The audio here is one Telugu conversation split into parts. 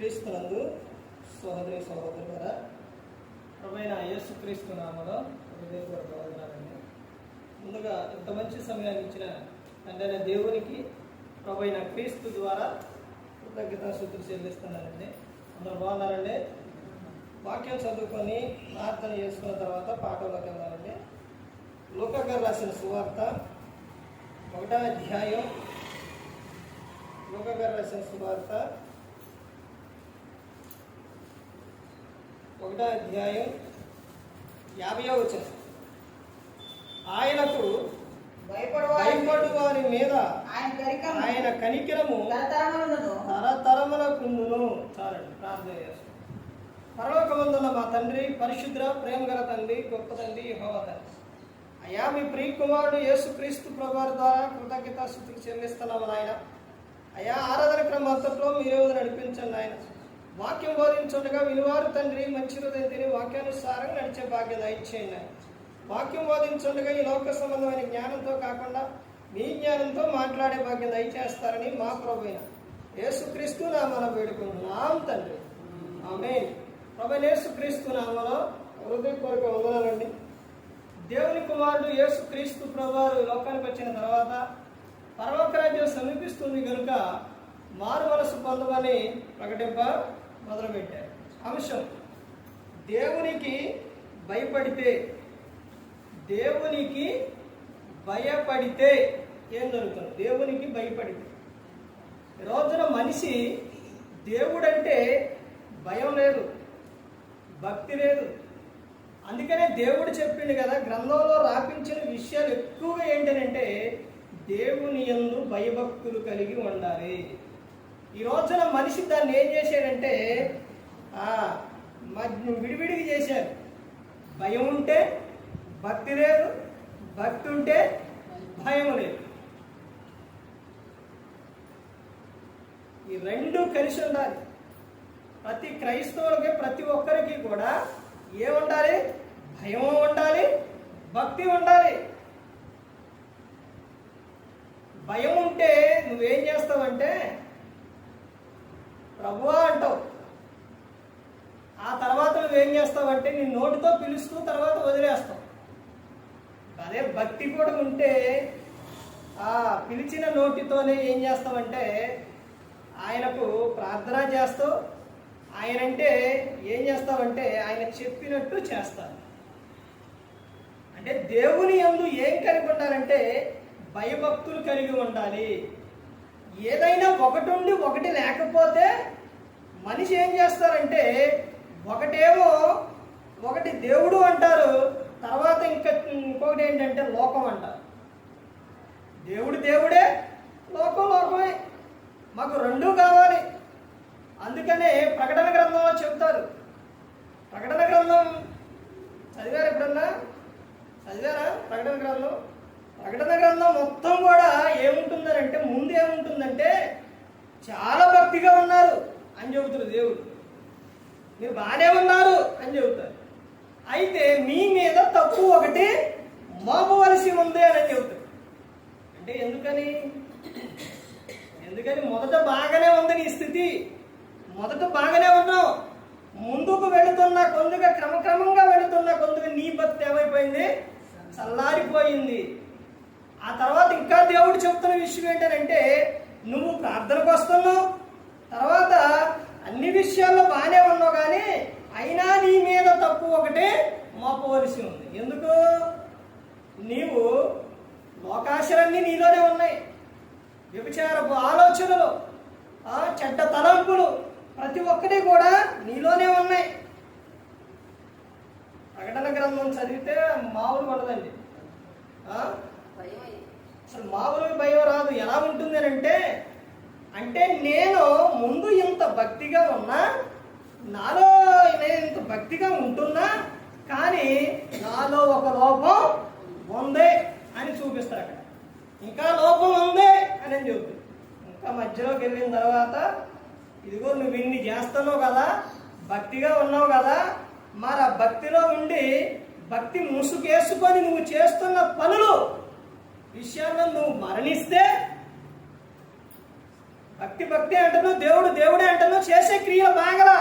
క్రీస్తునందు సహోదరి సహోదరులారా, ప్రభువైన యేసుక్రీస్తు నామములో హృదయపూర్వక వందనాలండి. ముందుగా ఇంత మంచి సమయాన్ని ఇచ్చిన తండ్రి దేవునికి ప్రభువైన క్రీస్తు ద్వారా కృతజ్ఞతాస్తుతులు చెల్లిస్తున్నానండి. అందరూ బాగున్నారండి. వాక్యం చదువుకొని ప్రార్థన చేసుకున్న తర్వాత పాఠంలోకి వెళ్దామండి. లూకా గారు రాసిన సువార్త 1వ అధ్యాయం, లూకా గారు రాసిన సువార్త 1వ అధ్యాయం 50వ వచనం. ఆయనకు భయపడు వారి మీద ఆయన కనికరము తరతరములకుండును. చాలండి, ప్రార్థన చేస్తాం. పరలోకమందున్న మా తండ్రి, పరిశుద్ర ప్రేమ గల తండ్రి, గొప్ప తండ్రి యెహోవా తండ్రి, అయ్యా మీ ప్రియ కుమారుడు యేసుక్రీస్తు ప్రభువారి ద్వారా కృతజ్ఞతాస్తుతులు చెల్లిస్తున్నాము నాయన. అయ్యా ఆరాధన క్రమం అంతట్లో మీరే నడిపించండి నాయన. వాక్యం బోధించుండగా వినివారు తండ్రి మంచి హృదయం తిని వాక్యానుసారంగా నడిచే భాగ్యం దయచేయండి నాయన. వాక్యం బోధించుండగా ఈ లోక సంబంధమైన జ్ఞానంతో కాకుండా మీ జ్ఞానంతో మాట్లాడే భాగ్యం దయచేస్తారని మా ప్రభువైన యేసుక్రీస్తు నామమున వేడుకుంటున్నాం తండ్రి, ఆమేన్. ప్రభువైన యేసుక్రీస్తు నామములో హృదయపూర్వక వందనాలండి. దేవుని కుమారుడు యేసుక్రీస్తు ప్రభువారు లోకానికి వచ్చిన తర్వాత పరలోక రాజ్యం సమీపిస్తుంది కనుక మారు మనసు పొందమని ప్రకటింప మొదలుపెట్టారు. అంశం: దేవునికి భయపడితే ఏం జరుగుతుంది? దేవునికి భయపడితే. ఈ రోజున మనిషి దేవుడంటే భయం లేదు, భక్తి లేదు. అందుకనే దేవుడు చెప్పిండు కదా, గ్రంథంలో రాపించిన విషయాలు ఎక్కువగా ఏంటంటే దేవుని యందు భయభక్తులు కలిగి ఉండాలి. ఈ రోజున మనిషి దాన్ని ఏం చేశాడంటే విడివిడిగా చేశారు. భయం ఉంటే భక్తి లేదు, భక్తి ఉంటే భయం లేదు. ఈ రెండు కలిసి ఉండాలి. ప్రతి క్రైస్తవులకి, ప్రతి ఒక్కరికి కూడా ఏముండాలి? భయం ఉండాలి, భక్తి ఉండాలి. భయం ఉంటే నువ్వేం చేస్తావంటే ప్రభువా అంటావు. ఆ తర్వాత నువ్వేం చేస్తావంటే నీ నోటితో పిలుస్తూ తర్వాత వదిలేస్తావు. అదే భక్తి కూడా ఉంటే ఆ పిలిచిన నోటితోనే ఏం చేస్తావంటే ఆయనకు ప్రార్థన చేస్తూ, ఆయనంటే ఏం చేస్తావంటే ఆయన చెప్పినట్టు చేస్తావు. అంటే దేవుని యందు ఏం కలిగి ఉండాలంటే భయభక్తులు కలిగి ఉండాలి. ఏదైనా ఒకటి ఉండి ఒకటి లేకపోతే మనిషి ఏం చేస్తారంటే ఒకటి దేవుడు అంటారు, తర్వాత ఇంకొకటి ఏంటంటే లోకం అంటారు. దేవుడు దేవుడే, లోకం లోకమే. మాకు రెండూ కావాలి. అందుకనే ప్రకటన గ్రంథంలో చెప్తారు. ప్రకటన గ్రంథం చదివారు ఎప్పుడన్నా? చదివారా ప్రకటన గ్రంథం? ప్రకటన గ్రంథం మొత్తం కూడా ఏముంటుందంటే, ముందు ఏముంటుందంటే చాలా భక్తిగా ఉన్నారు అని చెబుతారు దేవుడు. మీరు బాగానే ఉన్నారు అని చెబుతారు. అయితే మీ మీద తప్పు ఒకటి మోపవలసి ఉంది అని చెబుతారు. అంటే ఎందుకని మొదట బాగానే ఉంది నీ స్థితి, మొదట బాగానే ఉన్నావు. ముందుకు వెళుతున్న కొందుగా, క్రమక్రమంగా వెళుతున్న కొందుగా నీ భక్తి ఏమైపోయింది? చల్లారిపోయింది. ఆ తర్వాత ఇంకా దేవుడు చెప్తున్న విషయం ఏంటంటే నువ్వు ప్రార్థనకు వస్తున్నావు, తర్వాత అన్ని విషయాల్లో బాగానే ఉన్నావు, కానీ అయినా నీ మీద తప్పు ఒకటే మోపవలసి ఉంది. ఎందుకు? నీవు లోకాశలన్నీ నీలోనే ఉన్నాయి. వ్యభిచారపు ఆలోచనలు, చెడ్డ తలంపులు ప్రతి ఒక్కటి కూడా నీలోనే ఉన్నాయి. ప్రకటన గ్రంథం చదివితే మామూలుగా ఉండదండి. అసలు మామూలుగా భయం రాదు. ఎలా ఉంటుంది అంటే నేను ముందు ఇంత భక్తిగా ఉన్నా, నాలో నేను ఇంత భక్తిగా ఉంటున్నా, కానీ నాలో ఒక లోపం ఉంది అని చూపిస్తారు. అక్కడ ఇంకా లోపం ఉంది అని చెబుతుంది. ఇంకా మధ్యలోకి వెళ్ళిన తర్వాత ఇదిగో నువ్వు ఇన్ని చేస్తున్నావు కదా, భక్తిగా ఉన్నావు కదా, మరి ఆ భక్తిలో ఉండి భక్తి ముసుగేసుకొని నువ్వు చేస్తున్న పనులు విషయాల్లో నువ్వు మరణిస్తే భక్తి భక్తి అంటున్నావు, దేవుడు దేవుడే అంటున్నావు, చేసే క్రియలు బాగలా,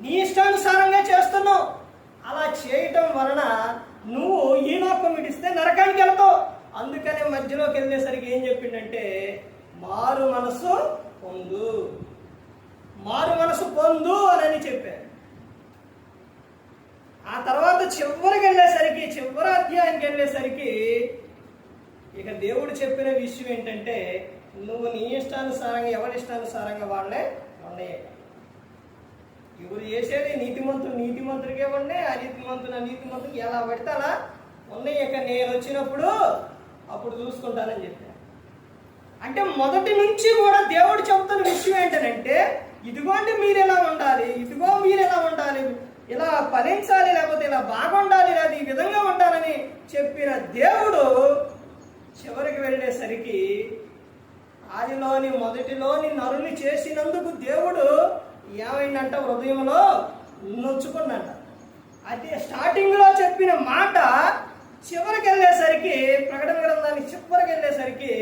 నీ ఇష్టానుసారంగా చేస్తున్నావు. అలా చేయటం వలన నువ్వు ఈ లోకం విడిస్తే నరకానికి వెళ్తావు. అందుకనే మధ్యలోకి వెళ్ళేసరికి ఏం చెప్పిండంటే, మారు మనసు పొందు, మారు మనసు పొందు అని చెప్పారు. ఆ తర్వాత చివరికి వెళ్ళేసరికి, చివరి అధ్యాయానికి వెళ్ళేసరికి ఇక దేవుడు చెప్పిన విషయం ఏంటంటే, నువ్వు నీ ఇష్టానుసారంగా, ఎవరి ఇష్టానుసారంగా వాళ్ళే ఉన్నాయి. ఎవరు చేసేది నీతిమంతుడు నీతిమంతుడికే ఉన్నాయి, అనీతిమంతుడు అనీతిమంతుడికి ఎలా పడితే అలా ఉన్నాయి. ఇక నేను వచ్చినప్పుడు అప్పుడు చూసుకుంటానని చెప్పాను. అంటే మొదటి నుంచి కూడా దేవుడు చెబుతున్న విషయం ఏంటంటే, ఇదిగోండి మీరు ఎలా ఉండాలి, ఇదిగో మీరు ఎలా ఉండాలి, ఇలా ఫలించాలి, లేకపోతే ఇలా బాగుండాలి, లేదా ఈ విధంగా ఉండాలని చెప్పిన దేవుడు చివరికి వెళ్ళేసరికి ఆదిలోని మొదటిలోని నరుని చేసినందుకు దేవుడు ఏమైందంట, హృదయంలో నొచ్చుకున్నట. అయితే స్టార్టింగ్లో చెప్పిన మాట చివరికి వెళ్ళేసరికి, ప్రకటన గ్రంథానికి చివరికి వెళ్ళేసరికి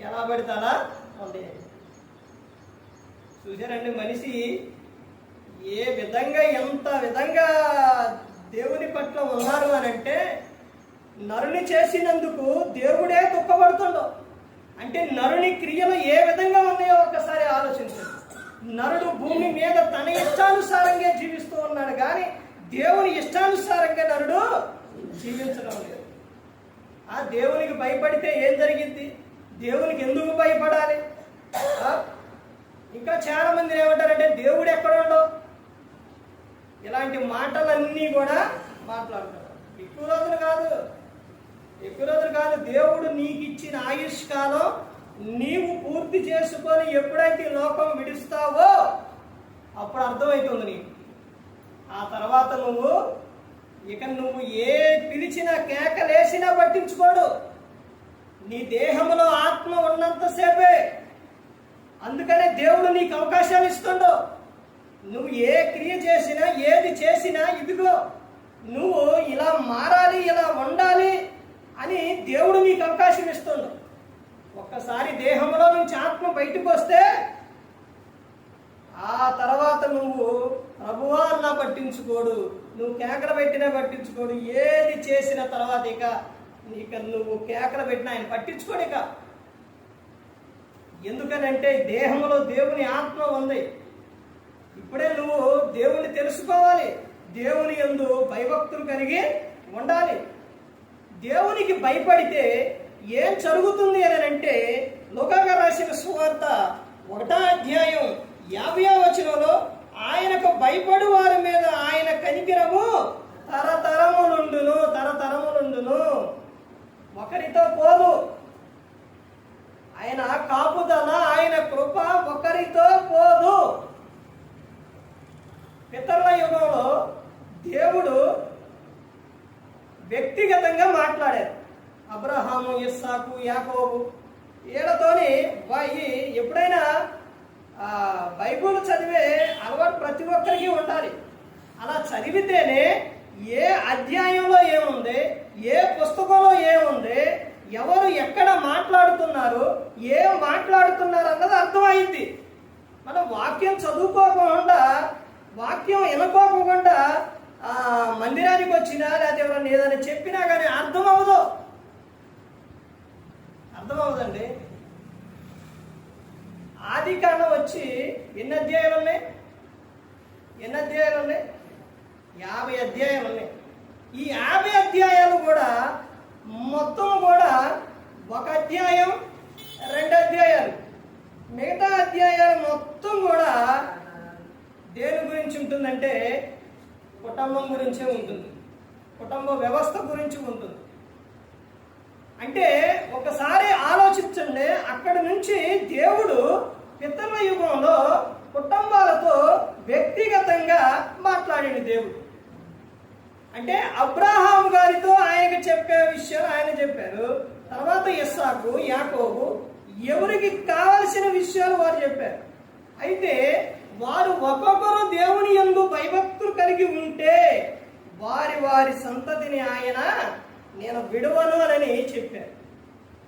ఎలా పడతారా ఉంది. చూసారండి, మనిషి ఏ విధంగా ఎంత విధంగా దేవుని పట్ల ఉన్నారు అని అంటే, నరుని చేసినందుకు దేవుడే దుఃఖపడుతుండో. అంటే నరుని క్రియలు ఏ విధంగా ఉన్నాయో ఒక్కసారి ఆలోచించండి. నరుడు భూమి మీద తన ఇష్టానుసారంగా జీవిస్తూ ఉన్నాడు, కానీ దేవుని ఇష్టానుసారంగా నరుడు జీవించడం లేదు. ఆ దేవునికి భయపడితే ఏం జరిగింది, దేవునికి ఎందుకు భయపడాలి? ఇంకా చాలా మంది ఏమంటారంటే, దేవుడు ఎక్కడ ఉండవు, ఇలాంటి మాటలన్నీ కూడా మాట్లాడతారు. ఎక్కువ రోజులు కాదు, దేవుడు నీకు ఇచ్చిన ఆయుష్కాలం నీవు పూర్తి చేసుకొని ఎప్పుడైతే లోకం విడుస్తావో అప్పుడు అర్థమవుతుంది నీకు. ఆ తర్వాత నువ్వు ఏ పిలిచినా కేకలేసినా పట్టించుకోడు. నీ దేహంలో ఆత్మ ఉన్నంతసేపే. అందుకనే దేవుడు నీకు అవకాశాలు ఇస్తుండో. నువ్వు ఏ క్రియ చేసినా, ఏది చేసినా, ఇదిగో నువ్వు ఇలా మారాలి, ఇలా ఉండాలి అని దేవుడు నీకు అవకాశం ఇస్తుండు. ఒక్కసారి దేహంలో నుంచి ఆత్మ బయటకు వస్తే ఆ తర్వాత నువ్వు ప్రభువా అన్నా పట్టించుకోడు, నువ్వు కేకలు పెట్టినా పట్టించుకోడు. ఏది చేసిన తర్వాత ఇక నువ్వు కేకలు పెట్టినా ఆయన పట్టించుకోడు. ఇక ఎందుకనంటే దేహంలో దేవుని ఆత్మ ఉంది. ఇప్పుడే నువ్వు దేవుని తెలుసుకోవాలి, దేవుని యందు భయభక్తులు కలిగి ఉండాలి. దేవునికి భయపడితే ఏం జరుగుతుంది అని అంటే, లూకా రాసిన సువార్త 1వ అధ్యాయం 50వ వచనంలో, ఆయనకు భయపడు వారి మీద ఆయన కనికరము తరతరములుండును, ఒకరితో పోదు. ఆయన కాపుదల, ఆయన కృప ఒకరితో పోదు. పితరుల యుగంలో దేవుడు వ్యక్తిగతంగా మాట్లాడారు. అబ్రహాము, ఇస్సాకు, యాకోబు వీళ్ళతోని ఎప్పుడైనా బైబిల్ చదివే అలవాటు ప్రతి ఒక్కరికి ఉండాలి. అలా చదివితేనే ఏ అధ్యాయంలో ఏముంది, ఏ పుస్తకంలో ఏముంది, ఎవరు ఎక్కడ మాట్లాడుతున్నారు, ఏం మాట్లాడుతున్నారు అన్నది అర్థమైంది. మనం వాక్యం చదువుకోకుండా, వాక్యం వినుకోకుండా మందిరానికి వచ్చినా లేకపోతే ఎవరైనా ఏదైనా చెప్పినా కానీ అర్థమవుదండి. ఆది కాండం వచ్చి ఎన్ని అధ్యాయాలు ఉన్నాయి? 50 అధ్యాయాలు ఉన్నాయి. ఈ 50 అధ్యాయాలు కూడా మొత్తం కూడా ఒక అధ్యాయం, 2 అధ్యాయాలు. మిగతా అధ్యాయాలు మొత్తం కూడా దేని గురించి ఉంటుందంటే కుటుంబం గురించే ఉంటుంది, కుటుంబ వ్యవస్థ గురించి ఉంటుంది. అంటే ఒకసారి ఆలోచించండి, అక్కడి నుంచి దేవుడు పితరుల యుగంలో కుటుంబాలతో వ్యక్తిగతంగా మాట్లాడింది దేవుడు. అంటే అబ్రహాం గారితో ఆయనకు చెప్పే విషయాలు ఆయన చెప్పారు. తర్వాత ఇస్సాకు, యాకోబు ఎవరికి కావలసిన విషయాలు వారు చెప్పారు. అయితే వారు ఒక్కొక్కరు దేవుని యందు భయభక్తులు కలిగి ఉంటే వారి వారి సంతతిని ఆయన నేను విడువను అని చెప్పారు.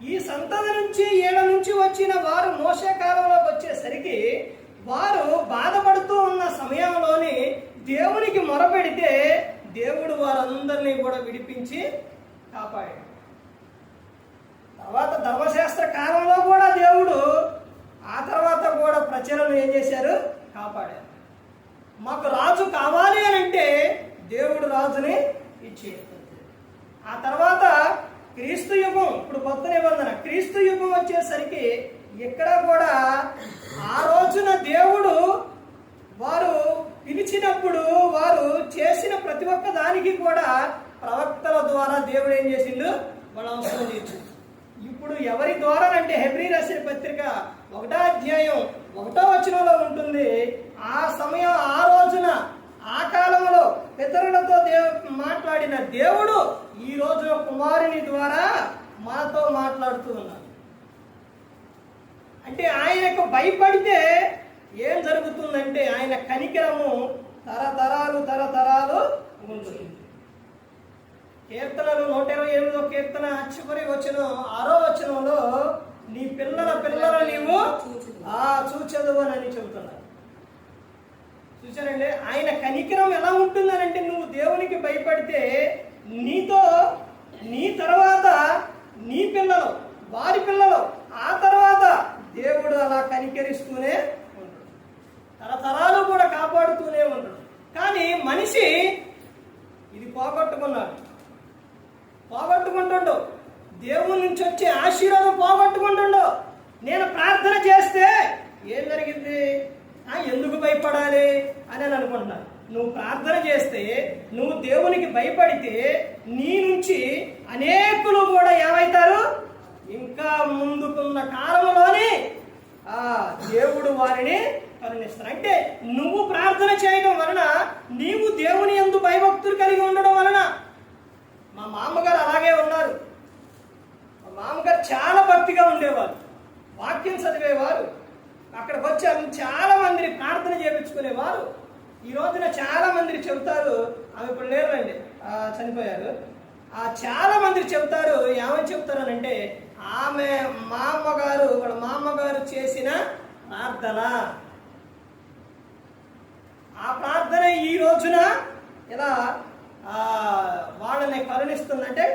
ఈ సంతతి నుంచి 7 నుంచి వచ్చిన వారు మోసే కాలంలోకి వచ్చేసరికి వారు బాధపడుతూ ఉన్న సమయంలోని దేవునికి మొరపెడితే దేవుడు వారందరినీ కూడా విడిపించి కాపాడాడు. తర్వాత ధర్మశాస్త్ర కాలంలో కూడా దేవుడు ఆ తర్వాత కూడా ప్రజలను ఏం చేశారు? కాపాడారు. మాకు రాజు కావాలి అని అంటే దేవుడు రాజుని ఇచ్చేది. ఆ తర్వాత క్రీస్తు యుగం, ఇప్పుడు కొత్త నిబంధన, క్రీస్తు యుగం వచ్చేసరికి ఇక్కడ కూడా ఆ రోజున దేవుడు వారు పిలిచినప్పుడు వారు చేసిన ప్రతి ఒక్క దానికి కూడా ప్రవక్తల ద్వారా దేవుడు ఏం చేసిండు? వాళ్ళ అవసరం తీర్చింది. ఇప్పుడు ఎవరి ద్వారా అంటే హెబ్రీ రాసిన పత్రిక 1వ అధ్యాయం 1వ వచనంలో ఉంటుంది. ఆ సమయం, ఆ రోజున, ఆ కాలంలో పితరులతో మాట్లాడిన దేవుడు ఈ రోజున కుమారుని ద్వారా మాతో మాట్లాడుతూ ఉన్నాడు. అంటే ఆయనకు భయపడితే ఏం జరుగుతుందంటే ఆయన కనికరము తరతరాలు ఉంటుంది. కీర్తనలు 128వ కీర్తన చివరి వచనం 6వ వచనంలో నీ పిల్లల నీవు చూచెదవు అని చెబుతున్నారు. చూసారండి, ఆయన కనికరం ఎలా ఉంటుందనంటే నువ్వు దేవునికి భయపడితే నీతో, నీ తర్వాత నీ పిల్లలు, వారి పిల్లలు, ఆ తర్వాత దేవుడు అలా కనికరిస్తూనే ఉంటాడు, తరతరాలు కూడా కాపాడుతూనే ఉంటాడు. కానీ మనిషి ఇది పోగొట్టుకుంటుండు, దేవుని నుంచి వచ్చే ఆశీర్వాదం పోగొట్టుకుంటుండు. నేను ప్రార్థన చేస్తే ఏం జరిగింది? ఎందుకు భయపడాలి అని అనుకుంటున్నాను. నువ్వు ప్రార్థన చేస్తే, నువ్వు దేవునికి భయపడితే నీ నుంచి అనేకులు కూడా ఏమవుతారు? ఇంకా ముందుకున్న కాలంలోనే దేవుడు వారిని కరుణిస్తారు. అంటే నువ్వు ప్రార్థన చేయడం వలన, నీవు దేవుని యందు భయభక్తులు కలిగి ఉండడం వలన. మా మామగారు అలాగే ఉన్నారు. మా మామగారు చాలా భక్తిగా ఉండేవారు, వాక్యం చదివేవారు. అక్కడికి వచ్చి చాలా మందిని ప్రార్థన చేయించుకునేవారు. ఈ రోజున చాలా మంది చెబుతారు, ఆమె ఇప్పుడు లేరండి, చనిపోయారు. చాలా మంది చెబుతారు, ఏమని చెప్తారనంటే ఆమె వాళ్ళ మా అమ్మగారు చేసిన ప్రార్థన, ఆ ప్రార్థన ఈ రోజున ఇలా వాళ్ళని కరుణిస్తుందంటే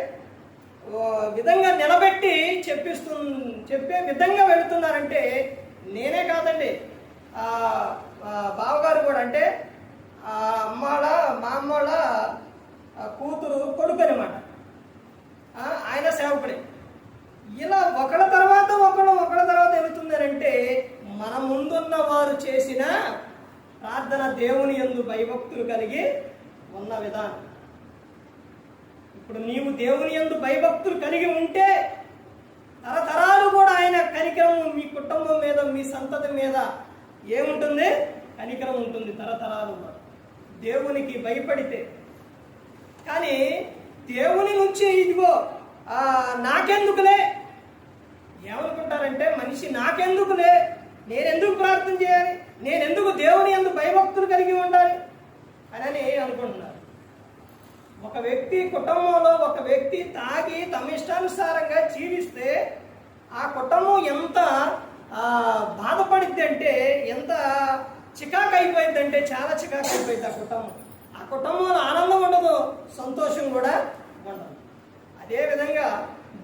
విధంగా నిలబెట్టి చెప్పే విధంగా వెళుతున్నారంటే నేనే కాదండి, బావగారు కూడా, అంటే మా అమ్మోళ్ళ కూతురు కొడుకు అనమాట, ఆయన సేవకుడే. ఇలా ఒకళ్ళ తర్వాత వెళుతుందనంటే మన ముందున్న వారు చేసిన ప్రార్థన దేవుని యందు భయభక్తులు కలిగి ఉన్న విధానం. ఇప్పుడు నీవు దేవుని యందు భయభక్తులు కలిగి ఉంటే తరతరాలు కూడా ఆయన కనికరం మీ కుటుంబం మీద, మీ సంతతి మీద ఏముంటుంది? కనికరం ఉంటుంది తరతరాలు కూడా, దేవునికి భయపడితే. కానీ దేవుని నుంచి ఇదిగో నాకెందుకులే ఏమనుకుంటారంటే మనిషి, నాకెందుకులే, నేనెందుకు ప్రార్థన చేయాలి, నేనెందుకు దేవుని యందు భయభక్తులు కలిగి ఉండాలి అని అనుకుంటున్నారు. ఒక వ్యక్తి కుటుంబంలో ఒక వ్యక్తి తాగి తమ ఇష్టానుసారంగా జీవిస్తే ఆ కుటుంబం ఎంత బాధపడిద్ది అంటే, ఎంత చికాకు అయిపోయింది అంటే చాలా చికాకు అయిపోయింది ఆ కుటుంబంలో ఆనందం ఉండదు, సంతోషం కూడా ఉండదు. అదేవిధంగా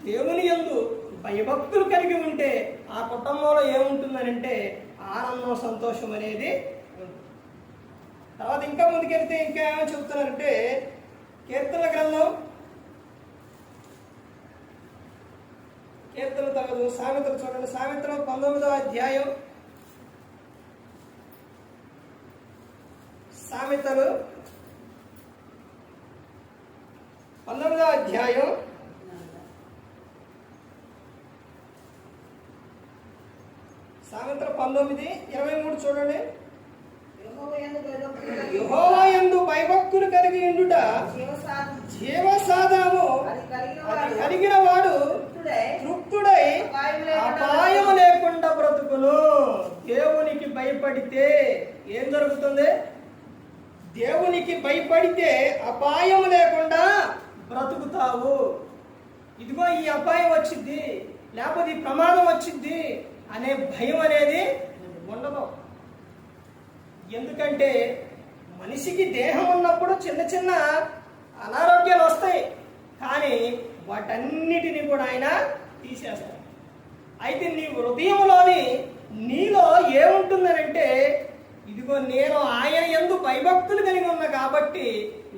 దేవుని యందు భయభక్తులు కలిగి ఉంటే ఆ కుటుంబంలో ఏముంటుందనంటే ఆనందం, సంతోషం అనేది ఉంటుంది. తర్వాత ఇంకా ముందుకెళ్తే ఇంకా ఏమని చెబుతున్నారంటే కీర్తనల గ్రంథం, కీర్తనలు తగదు, సామెతలు చూడండి. సామెతలు 19వ అధ్యాయం, సామెతలు 19వ అధ్యాయం సామెతలు 19:23 చూడండి. యెహోవా యందు భయభక్తులు కలిగి ఉండుట జీవ సాధనము, అది కలిగిన వాడు తృప్తుడై అపాయము లేకుండా బ్రతుకును. దేవునికి భయపడితే ఏం జరుగుతుంది? దేవునికి భయపడితే అపాయం లేకుండా బ్రతుకుతావు. ఇదిగో ఈ అపాయం వచ్చింది, లేకపోతే ఈ ప్రమాదం వచ్చింది అనే భయం అనేది ఉండదు. ఎందుకంటే మనిషికి దేహం ఉన్నప్పుడు చిన్న చిన్న అనారోగ్యాలు వస్తాయి, కానీ వాటన్నిటిని కూడా ఆయన తీసేస్తాడు. అయితే నీ హృదయంలోని నీలో ఏముంటుందనంటే, ఇదిగో నేను ఆయన యందు భయభక్తులు కలిగి ఉన్నా కాబట్టి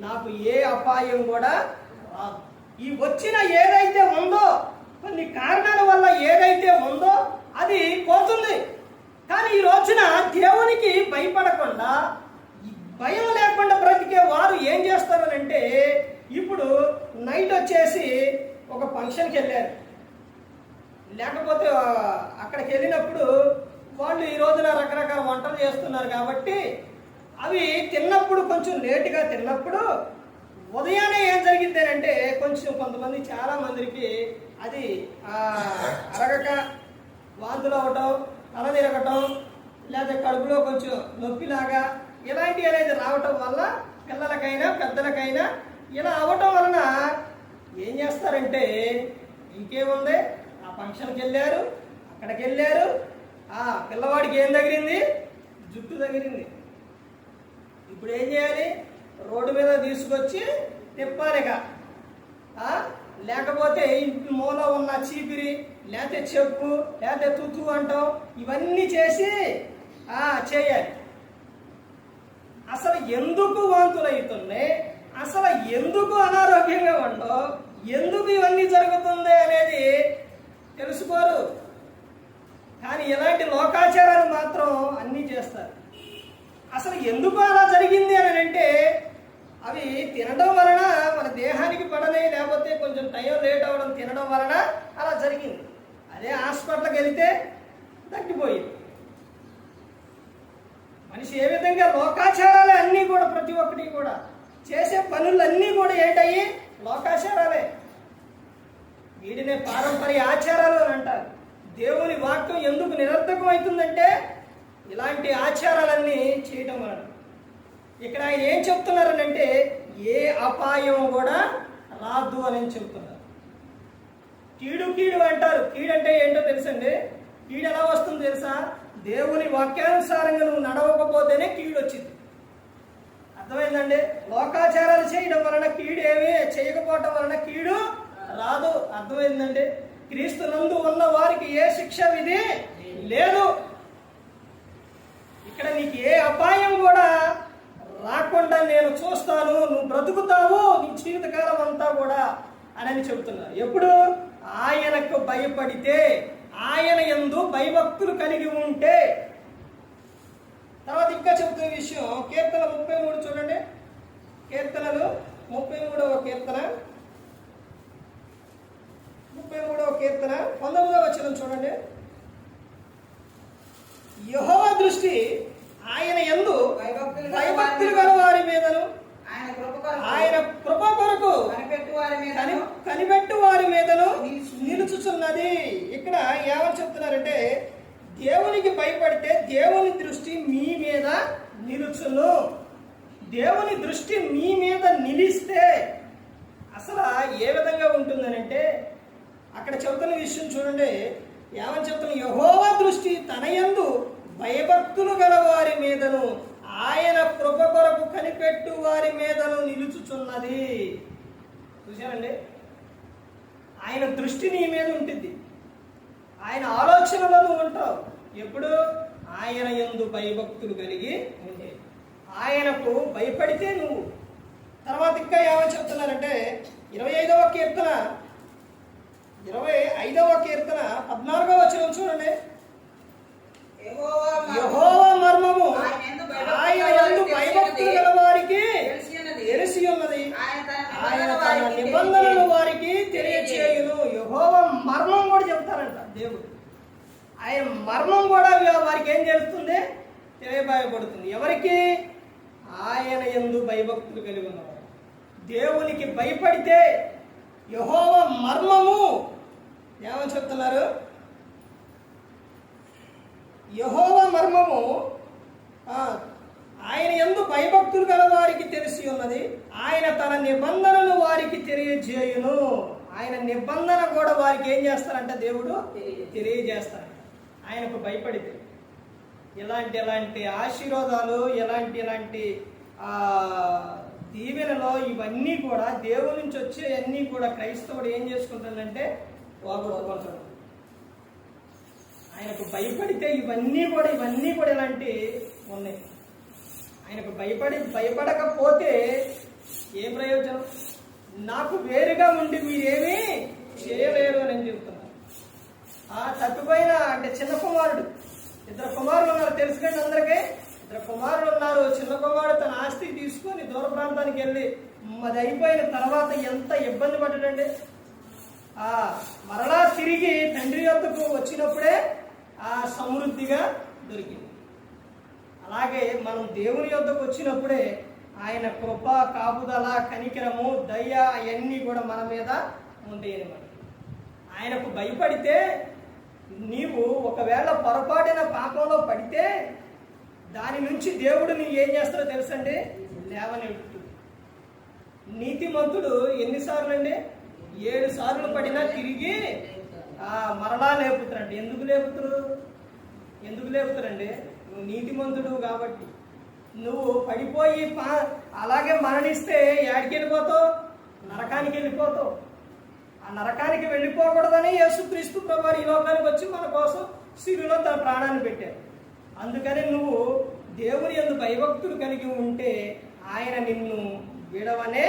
నాకు ఏ అపాయం కూడా రాదు. ఈ వచ్చిన ఏదైతే ఉందో, కొన్ని కారణాల వల్ల ఏదైతే ఉందో అది పోతుంది. కానీ ఈ రోజున దేవునికి భయపడకుండా, భయం లేకుండా బ్రతికే వారు ఏం చేస్తారనంటే, ఇప్పుడు నైట్ వచ్చేసి ఒక ఫంక్షన్కి వెళ్ళారు, లేకపోతే అక్కడికి వెళ్ళినప్పుడు వాళ్ళు ఈ రోజున రకరకాల వంటలు చేస్తున్నారు కాబట్టి అవి తిన్నప్పుడు కొంచెం లేటుగా తిన్నప్పుడు ఉదయాన్నే ఏం జరిగింది అంటే, కొంచెం కొంతమంది చాలా మందికి అది అరగక వాంతులు అవ్వటం, తల తిరగటం, లేదా కడుపులో కొంచెం నొప్పిలాగా ఇలాంటివి అనేది రావటం వల్ల పిల్లలకైనా పెద్దలకైనా ఇలా అవ్వటం వలన ఏం చేస్తారంటే, ఇంకేముంది ఆ ఫంక్షన్కి వెళ్ళారు, అక్కడికి వెళ్ళారు, ఆ పిల్లవాడికి ఏం తగిలింది, జుట్టు తగిలింది. ఇప్పుడు ఏం చేయాలి, రోడ్డు మీద తీసుకొచ్చి తిప్పాలిగా, లేకపోతే ఇంటి మూల ఉన్న చీపిరి, లేకపోతే చెప్పు, లేకపోతే తుత్తు అంటాం, ఇవన్నీ చేసి చేయాలి. అసలు ఎందుకు వాంతులు అవుతున్నాయి, అసలు ఎందుకు అనారోగ్యంగా ఉండో, ఎందుకు ఇవన్నీ జరుగుతుంది అనేది తెలుసుకోరు. కానీ ఇలాంటి లోకాచారాలు మాత్రం అన్నీ చేస్తారు. అసలు ఎందుకు అలా జరిగింది అని అంటే, అవి తినడం వలన మన దేహానికి పడనే, లేకపోతే కొంచెం టైం లేట్ అవ్వడం తినడం వలన అలా జరిగింది. అదే హాస్పిటల్కి వెళితే తగ్గిపోయింది. మనిషి ఏ విధంగా లోకాచారాలే అన్నీ కూడా, ప్రతి ఒక్కటి కూడా చేసే పనులన్నీ కూడా ఏంటయ్యి, లోకాచారాలే. వీటినే పారంపర్య ఆచారాలు అని అంటారు. దేవుని వాక్యం ఎందుకు నిరర్థకం అవుతుందంటే, ఇలాంటి ఆచారాలన్నీ చేయటం వలన. ఇక్కడ ఆయన ఏం చెప్తున్నారనంటే, ఏ అపాయం కూడా రాదు అని చెప్తున్నారు. కీడు కీడు అంటారు. కీడు అంటే ఏంటో తెలుసండి. కీడు ఎలా వస్తుంది తెలుసా, దేవుని వాక్యానుసారంగా నువ్వు నడవకపోతేనే కీడు వచ్చింది. అర్థమైందండి. లోకాచారాలు చేయడం వలన కీడు, ఏమీ చేయకపోవటం వలన కీడు రాదు. అర్థమైందండి. క్రీస్తు నందు ఉన్న వారికి ఏ శిక్ష విధి లేదు. ఇక్కడ నీకు ఏ అపాయం కూడా రాకుండా నేను చూస్తాను, నువ్వు బ్రతుకుతావు నీ జీవితకాలం అంతా కూడా అని చెబుతున్నారు. ఎప్పుడు ఆయనకు భయపడితే, ఆయన యందు భయభక్తులు కలిగి ఉంటే. తర్వాత ఇంకా చెబుతున్న విషయం, కీర్తన 33 చూడండి. కీర్తనలు 33వ కీర్తన, 33వ కీర్తన 19వ వచనం చూడండి. యెహోవా దృష్టి ఆయన యందు భయభక్తులు గల వారి మీదను, ఆయన కృప కొరకు కనిపెట్టు వారి మీదను నిలుచుచున్నది. ఇక్కడ ఏమని చెప్తున్నారంటే, దేవునికి భయపడితే దేవుని దృష్టి మీ మీద నిలుచును. దేవుని దృష్టి మీ మీద నిలిస్తే అసలు ఏ విధంగా ఉంటుందనంటే, అక్కడ చెబుతున్న విషయం చూడండి. ఏమని చెప్తున్నా, యెహోవా దృష్టి తన యందు భయభక్తులు గల వారి మీదను, ఆయన కృప కొరకు కనిపెట్టు వారి మీదను నిలుచుచున్నది. చూశారండి. ఆయన దృష్టి నీ మీద ఉంటుంది. ఆయన ఆలోచనలో నువ్వు ఉంటావు. ఎప్పుడు ఆయన యందు భయభక్తులు కలిగి ఉండే, ఆయనకు భయపడితే నువ్వు. తర్వాత ఇంకా ఏమని చెప్తున్నారంటే, 25వ కీర్తన 14వ వచనం చూడండి. యెహోవా మర్మము ఆయన యందు భయభక్తులు గల వారికి తెలిసి ఉన్నది, ఆయన తన నిబంధనలు వారికి తెలియచేయును. యెహోవా మర్మం కూడా చెప్తారంట దేవుడు. ఆయన మర్మం కూడా వారికి ఏం చేస్తుంది, తెలియబడబడుతుంది. ఎవరికి? ఆయన యందు భయభక్తులు కలిగి ఉన్నవారు. దేవునికి భయపడితే యెహోవా మర్మము ఏమని చెప్తున్నారు, యెహోవా మర్మము ఆయన యందు భయభక్తులు గల వారికి తెలిసి ఉన్నది, ఆయన తన నిబంధనలు వారికి తెలియజేయును. ఆయన నిబంధన కూడా వారికి ఏం చేస్తారంట, దేవుడు తెలియజేస్తారంట. ఆయనకు భయపడితే. ఇలాంటి ఆశీర్వాదాలు, ఇలాంటి దీవెనలో ఇవన్నీ కూడా దేవుడి నుంచి వచ్చేవన్నీ కూడా క్రైస్తవుడు ఏం చేసుకుంటాడంటే పోగొట్టుకుంటాడు. ఆయనకు భయపడితే ఇవన్నీ కూడా ఇలాంటి ఉన్నాయి. ఆయనకు భయపడకపోతే ఏ ప్రయోజనం? నాకు వేరుగా ఉండి మీరేమీ చేయలేరు అని నేను చెబుతున్నాను. తప్పిపోయిన అంటే చిన్న కుమారుడు, 2 కుమారులు ఉన్నారు తెలుసు కండి అందరికీ. 2 కుమారులు ఉన్నారు. చిన్న కుమారుడు తన ఆస్తి తీసుకొని దూర ప్రాంతానికి వెళ్ళి అది అయిపోయిన తర్వాత ఎంత ఇబ్బంది పడ్డాడండి. మరలా తిరిగి తండ్రి యొద్దకు వచ్చినప్పుడే సమృద్ధిగా దొరికింది. అలాగే మనం దేవుని యొద్దకు వచ్చినప్పుడే ఆయన కృప, కాపుదల, కనికరము, దయ అవన్నీ కూడా మన మీద ఉంటాయన్నమాట. ఆయనకు భయపడితే నీవు ఒకవేళ పొరపాటున పాపంలో పడితే దాని నుంచి దేవుడు నీ ఏం చేస్తాడో తెలుసండి, లేవనెట్టు. నీతిమంతుడు ఎన్నిసార్లు అండి? 7 సార్లు పడినా తిరిగి మరలా లేపుతారండి. ఎందుకు లేపుతారండి? నువ్వు నీతిమంతుడు కాబట్టి. నువ్వు పడిపోయి అలాగే మరణిస్తే ఏడికి వెళ్ళిపోతావు? నరకానికి వెళ్ళిపోతావు. ఆ నరకానికి వెళ్ళిపోకూడదని యేసుక్రీస్తు ప్రభువారు ఈ లోకానికి వచ్చి మన కోసం శిలువలో తన ప్రాణాన్ని పెట్టారు. అందుకని నువ్వు దేవుని యందు భయభక్తులు కలిగి ఉంటే ఆయన నిన్ను విడవడు,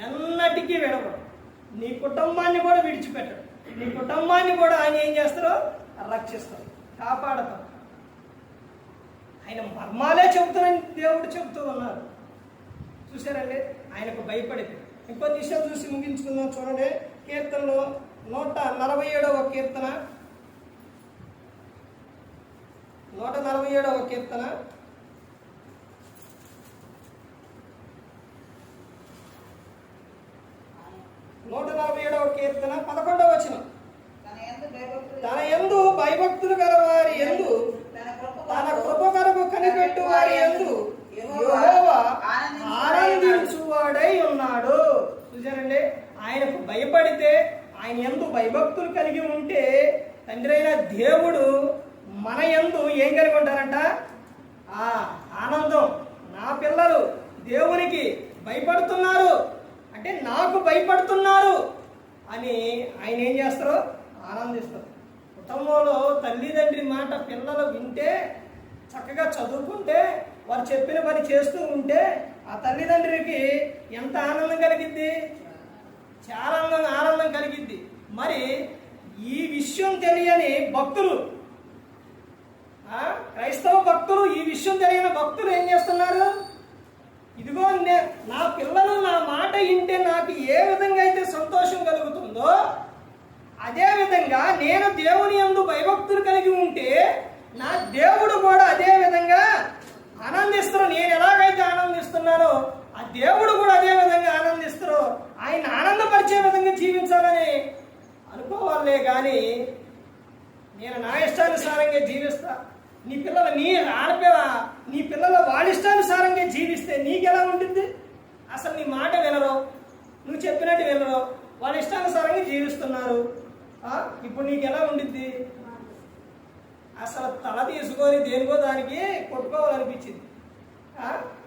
ఎన్నటికీ విడవడు. నీ కుటుంబాన్ని కూడా విడిచిపెట్టడు. నీ కుటుంబాన్ని కూడా ఆయన ఏం చేస్తారో రక్షిస్తారు, కాపాడతారు. ఆయన మర్మాలే చెబుతారని దేవుడు చెబుతూ ఉన్నారు. చూసారండి? ఆయనకు భయపడింది. ఇంకో విషయం చూసి ముగించుకుందాం. చూడండి, కీర్తనలో 147వ కీర్తన, 147వ కీర్తన 147వ కీర్తన 11వ వచనం. తన యందు భయభక్తులు గల వారి యందు, తన కృప కొరకు కనిపెట్టు వారి యందు యెహోవా ఆనందించువాడై ఉన్నాడు. చూసారండి? ఆయనకు భయపడితే, ఆయన యందు భయభక్తులు కలిగి ఉంటే తండ్రి అయిన దేవుడు మన యందు ఏం కలిగి ఉంటారంట? ఆనందం. నా పిల్లలు దేవునికి భయపడుతున్నారు అంటే నాకు భయపడుతున్నారు అని ఆయన ఏం చేస్తారు? ఆనందిస్తారు. కుటుంబంలో తల్లిదండ్రి మాట పిల్లలు వింటే, చక్కగా చదువుకుంటే, వారు చెప్పిన పని చేస్తూ ఉంటే ఆ తల్లిదండ్రికి ఎంత ఆనందం కలిగిద్ది? చాలా ఆనందం కలిగిద్ది. మరి ఈ విషయం తెలియని భక్తులు, క్రైస్తవ భక్తులు, ఈ విషయం తెలియని భక్తులు ఏం చేస్తున్నారు? ఇదిగో నా పిల్లలు నా మాట వింటే నాకు ఏ విధంగా అయితే సంతోషం కలుగుతుందో అదే విధంగా నేను దేవుని యందు భయభక్తులు కలిగి ఉంటే నా దేవుడు కూడా అదే విధంగా ఆనందిస్తారు. నేను ఎలాగైతే ఆనందిస్తున్నానో ఆ దేవుడు కూడా అదే విధంగా ఆనందిస్తారు. ఆయన ఆనందపరిచే విధంగా జీవించాలని అనుకోవాలే కానీ నేను నా ఇష్టానుసారంగా జీవిస్తా, నీ పిల్లలు వాళ్ళ ఇష్టానుసారంగా జీవిస్తే నీకెలా ఉంటుంది? అసలు నీ మాట వినరు, నువ్వు చెప్పినట్టు వినరు, వాళ్ళ ఇష్టానుసారంగా జీవిస్తున్నారు. ఇప్పుడు నీకు ఎలా ఉండిద్ది? అసలు తల తీసుకొని దేనికో దానికి కొట్టుకోవాలనిపించింది.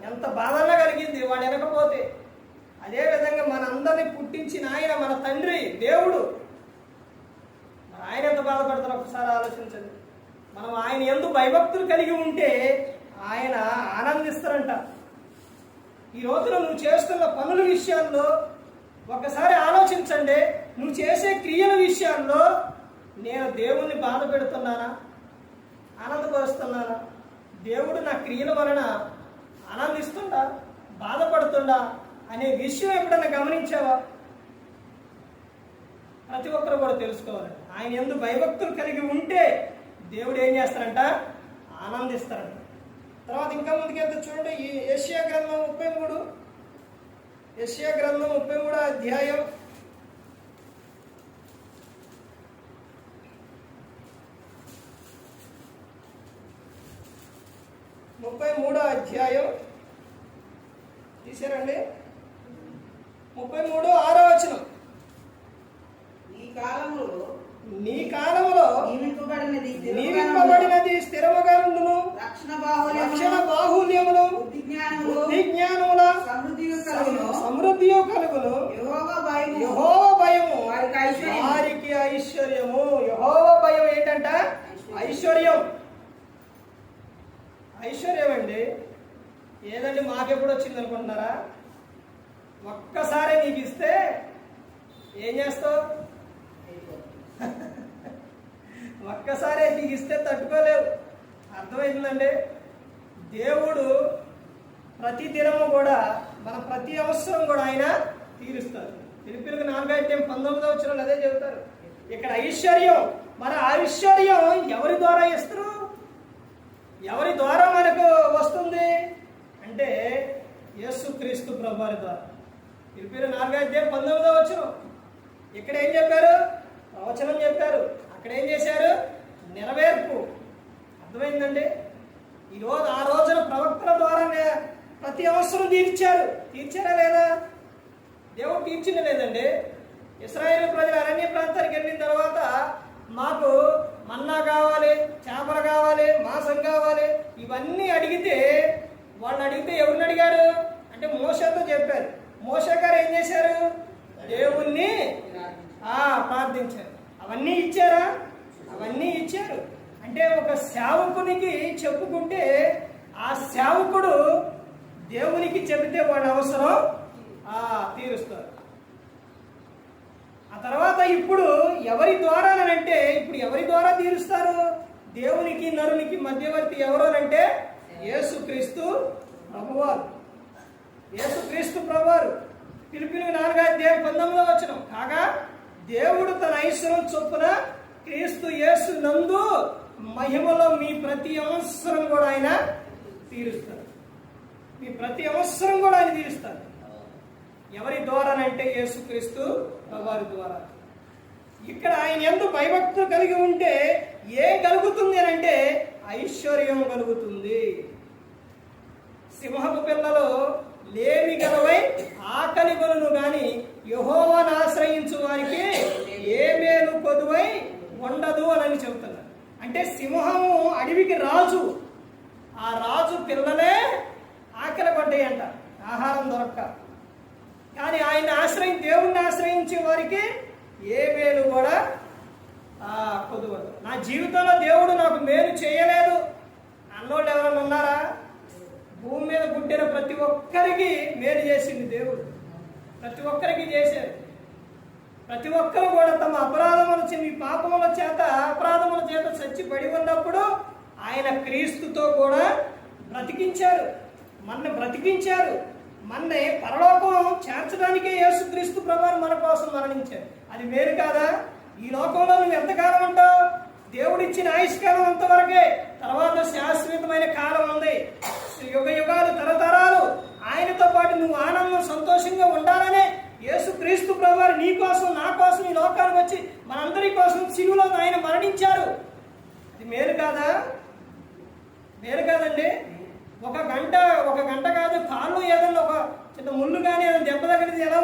ఎంత బాధన్నా కలిగింది వాడు వినకపోతే. అదేవిధంగా మనందరినీ పుట్టించిన ఆయన మన తండ్రి దేవుడు, ఆయన ఎంత బాధపడతారో ఒకసారి ఆలోచించండి. మనం ఆయన యందు భయభక్తులు కలిగి ఉంటే ఆయన ఆనందిస్తారంట. ఈ రోజున నువ్వు చేస్తున్న పనుల విషయాల్లో ఒకసారి ఆలోచించండి. నువ్వు చేసే క్రియల విషయాల్లో నేను దేవుణ్ణి బాధ పెడుతున్నానా, ఆనందపరుస్తున్నానా? దేవుడు నా క్రియల వలన ఆనందిస్తుండా, బాధపడుతుండా అనే విషయం ఎప్పుడన్నా గమనించావా? ప్రతి ఒక్కరు కూడా తెలుసుకోవాలి. ఆయన యందు భయభక్తులు కలిగి ఉంటే దేవుడు ఏం చేస్తారంట? ఆనందిస్తారంట. తర్వాత ఇంకా ముందుకెళ్తే చూడండి, ఈ యెషయా గ్రంథం 33, యెషయా గ్రంథం 33వ అధ్యాయం 33వ అధ్యాయం తీసారండి, 33 6వ వచనం. ఈ కాలములో నీ కాలములో నియమింపబడినది స్థిరముగా ఉండును. రక్షణ బాహుల్యమును బుద్ధి జ్ఞానముల సమృద్ధియు కలుగును. యెహోవా భయము వారికి ఐశ్వర్యము. యెహోవా భయం ఏంటంట? ఐశ్వర్యం. ఐశ్వర్యం అండి. ఏదండి మాకెప్పుడు వచ్చింది అనుకుంటున్నారా? ఒక్కసారి నీకు ఇస్తే ఏం చేస్తావు? ఒక్కసారి నీకు ఇస్తే తట్టుకోలేవు. అర్థమవుతుందండి? దేవుడు ప్రతి దినము కూడా మన ప్రతి అవసరం కూడా ఆయన తీరుస్తారు. ఫిలిప్పీయులకు 4:19 అదే చెబుతారు. ఇక్కడ ఐశ్వర్యం, మన ఐశ్వర్యం ఎవరి ద్వారా ఇస్తారు? ఎవరి ద్వారా మనకు వస్తుంది అంటే యేసుక్రీస్తు ప్రభువారి ద్వారా. ఫిలిప్పీయులకు 4:19 ఇక్కడ ఏం చెప్పారు? ప్రవచనం చెప్పారు. అక్కడ ఏం చేశారు? నెరవేర్పు. అర్థమైందండి? ఈరోజు ఆ రోజున ప్రవక్తల ద్వారా ప్రతి అవసరం తీర్చారా లేదా? దేవుడు తీర్చింది లేదండి. ఇశ్రాయేలు ప్రజలు అరణ్య ప్రాంతానికి వెళ్ళిన తర్వాత మాకు మన్నా కావాలి, చేపలు కావాలి, మాంసం కావాలి ఇవన్నీ అడిగితే ఎవరిని అడిగారు అంటే మోషేతో చెప్పారు. మోషే గారు ఏం చేశారు? దేవుణ్ణి ప్రార్థించారు. అవన్నీ ఇచ్చారా? అవన్నీ ఇచ్చారు. అంటే ఒక సేవకునికి చెప్పుకుంటే ఆ సేవకుడు దేవునికి చెబితే వాడి అవసరం తీరుస్తారు. ఆ తర్వాత ఇప్పుడు ఎవరి ద్వారానంటే ఎవరి ద్వారా తీరుస్తారు? దేవునికి నరునికి మధ్యవర్తి ఎవరోనంటే యేసుక్రీస్తు ప్రభువారు. యేసుక్రీస్తు ప్రభువారు. ఫిలిప్పీయులకు 4:19 కాగా దేవుడు తన ఐశ్వర్యం చొప్పున క్రీస్తు యేసు నందు మహిమలో మీ ప్రతి అవసరం కూడా ఆయన తీరుస్తారు. మీ ప్రతి అవసరం కూడా ఆయన తీరుస్తారు. ఎవరి ద్వారానంటే యేసుక్రీస్తు వారి ద్వారా. ఇక్కడ ఆయన యందు భయభక్తులు కలిగి ఉంటే ఏం కలుగుతుంది అని అంటే ఐశ్వర్యం కలుగుతుంది. సింహపు పిల్లలు లేమి గలవై ఆకలి కొనును గాని యెహోవాను ఆశ్రయించు వారికి ఏ మేలు కొదువై ఉండదు అని చెబుతున్నారు. అంటే సింహము అడవికి రాజు. ఆ రాజు పిల్లలే ఆకలి పడ్డాయంట ఆహారం దొరక్క. కానీ దేవుణ్ణి ఆశ్రయించే వారికి ఏ మేలు కూడా కొదువదు. నా జీవితంలో దేవుడు నాకు మేలు చేయలేదు అన్నోళ్ళు ఎవరైనా ఉన్నారా? భూమి మీద పుట్టిన ప్రతి ఒక్కరికి మేలు చేసింది దేవుడు. ప్రతి ఒక్కరికి చేశారు. ప్రతి ఒక్కరు కూడా తమ పాపముల చేత చచ్చి పడి ఉన్నప్పుడు ఆయన క్రీస్తుతో కూడా బ్రతికించారు. మన్నే పరలోకం చేర్చడానికే యేసుక్రీస్తు ప్రభువు మన కోసం మరణించారు. అది మేలు కాదా? ఈ లోకంలో నువ్వు ఎంతకాలం ఉంటావు? దేవుడిచ్చిన ఆయుష్కాలం అంతవరకే. తర్వాత శాశ్వతమైన కాలం ఉంది. యుగాలు తరతరాలు ఆయనతో పాటు నువ్వు ఆనందం సంతోషంగా ఉండాలనే యేసుక్రీస్తు ప్రభువు నీ కోసం నా కోసం ఈ లోకానికి వచ్చి మనందరి కోసం శిలువలో ఆయన మరణించారు. అది మేలు కాదా? మేలు కాదండి. ఒక గంట కాదు, కాళ్ళు ఏదన్నా ఒక చిన్న ముళ్ళు కానీ ఏదైనా దెబ్బ తగిలింది ఎలా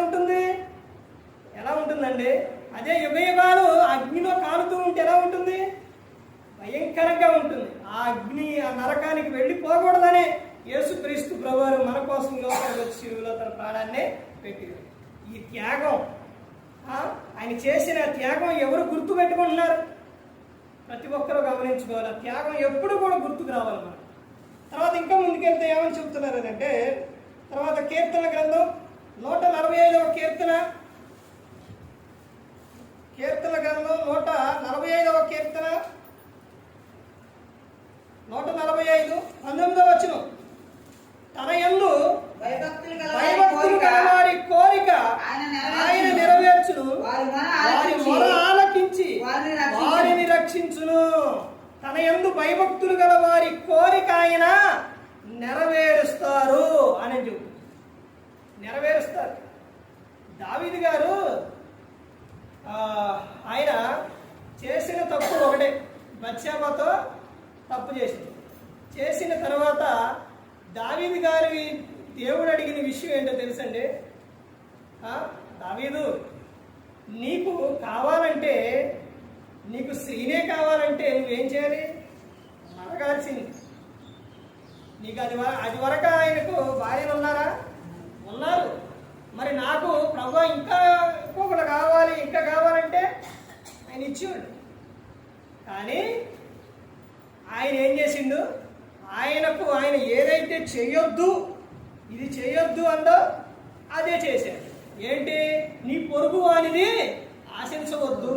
ఉంటుందండి? అదే యుగాలు అగ్నిలో కాలుతూ ఉంటే ఎలా ఉంటుంది? భయంకరంగా ఉంటుంది. ఆ అగ్ని ఆ నరకానికి వెళ్ళిపోకూడదనే యేసుక్రీస్తు ప్రభువారు మన కోసం లోకానికి వచ్చి శిలువలో తన ప్రాణాన్ని పెట్టారు. ఈ త్యాగం, ఆయన చేసిన త్యాగం ఎవరు గుర్తు పెట్టుకుంటున్నారు? ప్రతి ఒక్కరూ గమనించుకోవాలి. ఆ త్యాగం ఎప్పుడు కూడా గుర్తుకు రావాలి మనం. తర్వాత ఇంకా ముందుకెళ్తే ఏమని చెబుతున్నారు అంటే, తర్వాత కీర్తన గ్రంథం 145వ కీర్తన గ్రంథం 145వ కీర్తన 145 19వ తన యందు భయభక్తులు గల వారి కోరిక ఆయన నెరవేర్చును, వారి మొర ఆలకించి వారిని రక్షించును. తన యందు భయభక్తులు గల వారి కోరిక ఆయన నెరవేరుస్తారు అని నెరవేరుస్తారు. దావీదు గారు ఆయన చేసిన తప్పు ఒకటే, బత్షెబతో తప్పు చేసిన తర్వాత దావీదు గారి దేవుడు అడిగిన విషయం ఏంటో తెలుసండి? దావీదు, నీకు కావాలంటే నీకు స్త్రీనే కావాలంటే నువ్వేం చేయాలి? మరగాల్సింది. నీకు అది వరకు ఆయనకు భార్యలు ఉన్నారా? ఉన్నారు. మరి నాకు ప్రభు ఇంకా ఇంకొకటి కావాలి, ఇంకా కావాలంటే ఆయన ఇచ్చేవాడు. కానీ ఆయన ఏం చేసిండు? ఆయన ఏదైతే చేయొద్దు, ఇది చేయొద్దు అందో అదే చేశాడు. ఏంటి? నీ పొరుగు వానిది ఆశించవద్దు,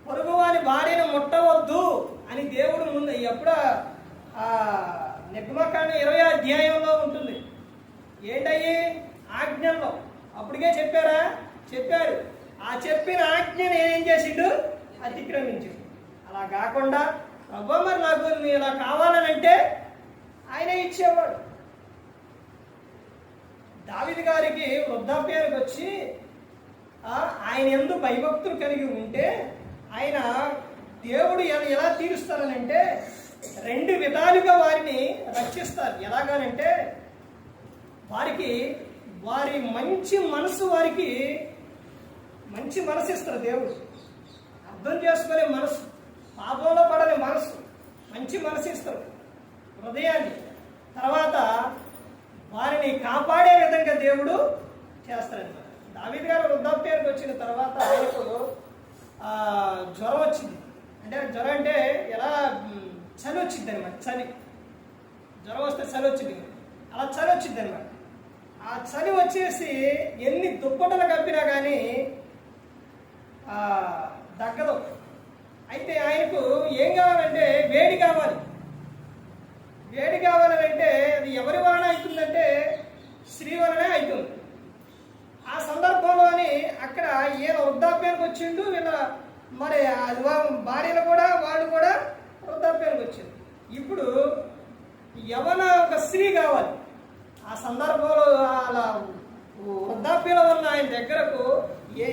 పొరుగు వాని భార్యను ముట్టవద్దు అని దేవుడు ముందు ఎప్పుడు నిర్గమకాండం 20వ అధ్యాయంలో ఉంటుంది. ఏంటయ్యి? ఆజ్ఞల్లో అప్పటికే చెప్పారు. ఆ చెప్పిన ఆజ్ఞను ఏం చేసిండు? అతిక్రమించిండు. అలా కాకుండా ప్రభు మరి నాకు ఇలా కావాలనంటే ఆయనే ఇచ్చేవాడు. దావీదు గారికి వృద్ధాప్యానికి వచ్చి ఆయన యందు భయభక్తులు కలిగి ఉంటే ఆయన దేవుడు ఎలా తీరుస్తారనంటే 2 విధాలుగా వారిని రక్షిస్తారు. ఎలాగానంటే వారి మంచి మనసు ఇస్తారు దేవుడు. అర్థం చేసుకునే మనసు, పాపంలో పడని మనసు, మంచి మనసు ఇస్తారు, హృదయాన్ని. తర్వాత వారిని కాపాడే విధంగా దేవుడు చేస్తారన్నమాట. దావీదు గారు వృద్ధాప్యానికి వచ్చిన తర్వాత ఆయనకు జ్వరం వచ్చింది. జ్వరం అంటే ఎలా? చలి వచ్చింది అనమాట. జ్వరం వస్తే చలి వచ్చింది. అలా చలి వచ్చింది అనమాట. ఆ చలి వచ్చేసి ఎన్ని దుప్పటలు కప్పినా కానీ దక్కదు. అయితే ఆయనకు ఏం కావాలంటే వేడి కావాలనంటే అది ఎవరి వలన అవుతుందంటే స్త్రీ వలనే అవుతుంది. ఆ సందర్భంలోని అక్కడ ఈయన వృద్ధాప్యానికి వచ్చిండు. వీళ్ళ మరి భార్యలు కూడా వాళ్ళు కూడా వృద్ధాప్యానికి వచ్చింది. ఇప్పుడు ఒక స్త్రీ కావాలి. ఆ సందర్భంలో అలా వృద్ధాప్యంలో ఉన్న ఆయన దగ్గరకు